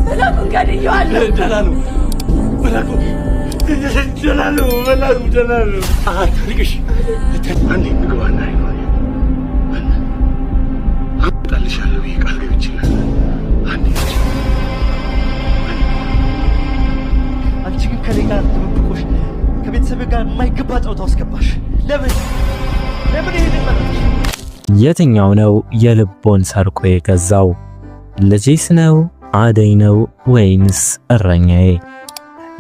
ሰላም እንገድየዋል ደላሉ በላኩ ደላሉ አትርቅሽ አንዴ ምግባና አይሆን አጣልሻለሁ ቃል ገብቼልሻለሁ አንዴ አንቺ ግን ከሌላ ተብቆሽ ከቤተሰብ ጋር የማይገባ ጨዋታ አስገባሽ ለምን ይሄን ማለት የትኛው ነው የልቦን ሰርቆ የገዛው? ልጄስ ነው? አደይ ነው? ወይንስ እረኛዬ?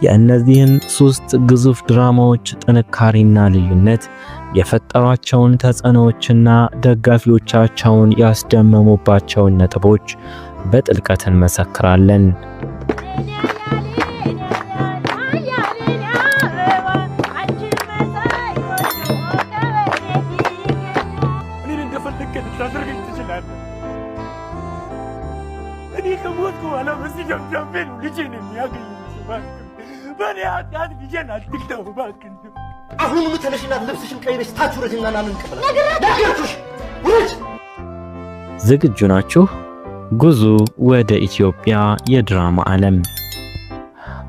የእነዚህን ሶስት ግዙፍ ድራማዎች ጥንካሬና ልዩነት የፈጠሯቸውን ተጽዕኖዎችና ደጋፊዎቻቸውን ያስደመሙባቸውን ነጥቦች በጥልቀት እንመሰክራለን። አሁን ተነሽና ልብስሽን ቀይረሽ ታቹረጅና ናምን ቀበላ ነገርኩሽ ውጭ ዝግጁ ናችሁ? ጉዞ ወደ ኢትዮጵያ የድራማ ዓለም።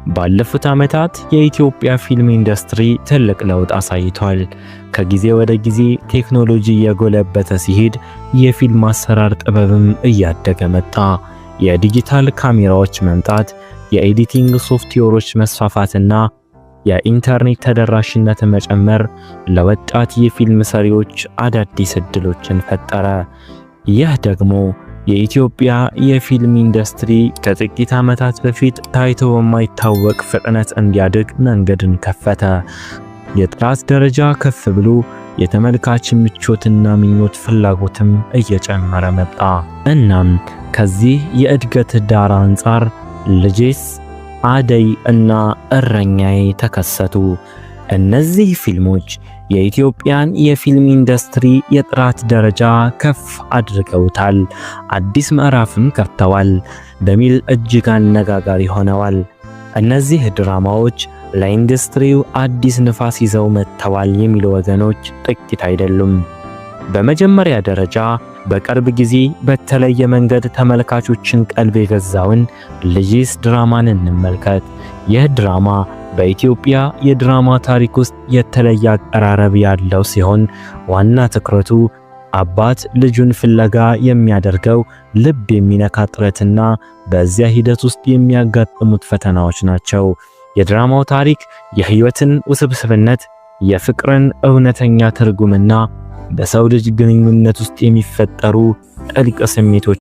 ባለፉት ዓመታት የኢትዮጵያ ፊልም ኢንዱስትሪ ትልቅ ለውጥ አሳይቷል። ከጊዜ ወደ ጊዜ ቴክኖሎጂ እየጎለበተ ሲሄድ የፊልም አሰራር ጥበብም እያደገ መጣ። የዲጂታል ካሜራዎች መምጣት፣ የኤዲቲንግ ሶፍትዌሮች መስፋፋትና የኢንተርኔት ተደራሽነት መጨመር ለወጣት የፊልም ሰሪዎች አዳዲስ እድሎችን ፈጠረ። ይህ ደግሞ የኢትዮጵያ የፊልም ኢንዱስትሪ ከጥቂት ዓመታት በፊት ታይቶ በማይታወቅ ፍጥነት እንዲያድግ መንገድን ከፈተ። የጥራት ደረጃ ከፍ ብሎ የተመልካች ምቾትና ምኞት ፍላጎትም እየጨመረ መጣ። እናም ከዚህ የእድገት ዳራ አንጻር ልጄስ፣ አደይ እና እረኛዬ ተከሰቱ። እነዚህ ፊልሞች የኢትዮጵያን የፊልም ኢንዱስትሪ የጥራት ደረጃ ከፍ አድርገውታል፣ አዲስ ምዕራፍም ከፍተዋል በሚል እጅግ አነጋጋሪ ሆነዋል። እነዚህ ድራማዎች ለኢንዱስትሪው አዲስ ንፋስ ይዘው መጥተዋል የሚሉ ወገኖች ጥቂት አይደሉም። በመጀመሪያ ደረጃ በቅርብ ጊዜ በተለየ መንገድ ተመልካቾችን ቀልብ የገዛውን ልጄስ ድራማን እንመልከት። ይህ ድራማ በኢትዮጵያ የድራማ ታሪክ ውስጥ የተለየ አቀራረብ ያለው ሲሆን ዋና ትኩረቱ አባት ልጁን ፍለጋ የሚያደርገው ልብ የሚነካ ጥረትና በዚያ ሂደት ውስጥ የሚያጋጥሙት ፈተናዎች ናቸው። የድራማው ታሪክ የህይወትን ውስብስብነት፣ የፍቅርን እውነተኛ ትርጉምና በሰው ልጅ ግንኙነት ውስጥ የሚፈጠሩ ጥልቅ ስሜቶች